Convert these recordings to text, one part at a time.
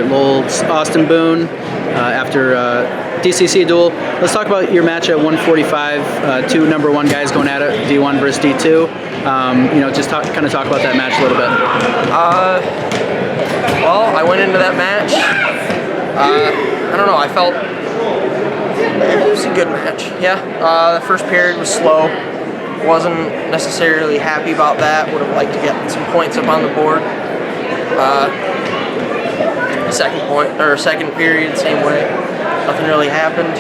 right, Lowell, Austin Boone after DCC duel. Let's talk about your match at 145. Two number one guys going at it, D1 versus D2. Just kind of talk about that match a little bit. Well, I went into that match. I don't know. I felt it was a good match. Yeah. The first period was slow. Wasn't necessarily happy about that. Would have liked to get some points up on the board. Second period, same way. Nothing really happened.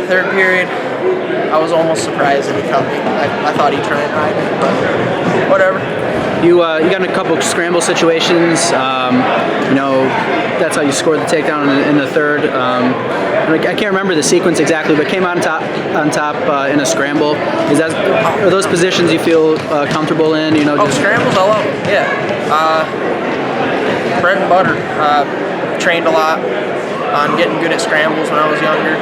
Third period, I was almost surprised that he cut me. I thought he'd try and ride me, but whatever. You got in a couple scramble situations. That's how you scored the takedown in the third. I can't remember the sequence exactly, but came on top in a scramble. Are those positions you feel comfortable in? Scrambles, I love them. Yeah. Bread and butter. Trained a lot on getting good at scrambles when I was younger.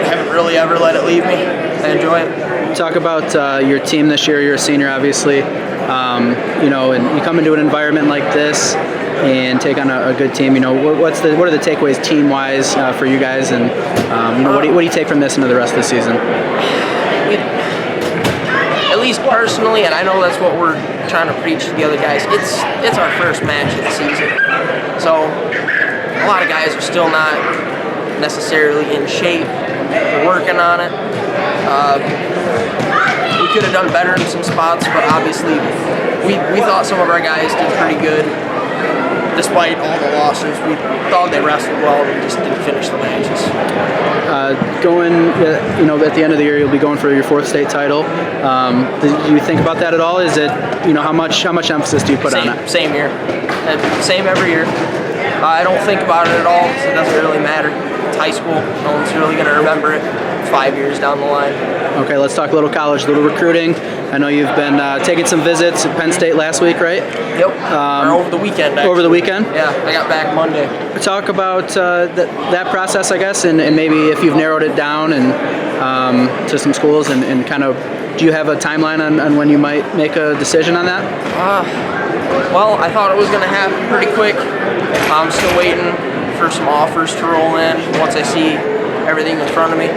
Haven't really ever let it leave me. I enjoy it. Talk about your team this year. You're a senior, obviously. And you come into an environment like this and take on a good team. What are the takeaways team-wise for you guys, and what do you take from this into the rest of the season? At least personally, and I know that's what we're trying to preach to the other guys, it's our first match of the season. So a lot of guys are still not necessarily in shape. We're working on it. We could have done better in some spots, but obviously we thought some of our guys did pretty good. Despite all the losses, we thought they wrestled well, and just didn't finish the matches. At the end of the year, you'll be going for your fourth state title. Did you think about that at all? Is it, how much emphasis do you put on it? Same year, same every year. I don't think about it at all, so it doesn't really matter. It's high school. No one's really going to remember it 5 years down the line. Okay, let's talk a little college, a little recruiting. I know you've been taking some visits at Penn State last week, right? Yep. Or over the weekend, actually. Over the weekend? Yeah, I got back Monday. Talk about that process, I guess, and maybe if you've narrowed it down and to some schools, and kind of, do you have a timeline on when you might make a decision on that? Well, I thought it was going to happen pretty quick. I'm still waiting for some offers to roll in once I see everything in front of me.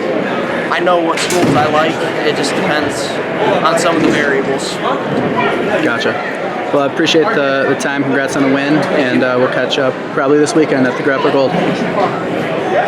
I know what schools I like. It just depends on some of the variables. Gotcha. Well, I appreciate the time. Congrats on the win, and we'll catch up probably this weekend at the Grappler Gold.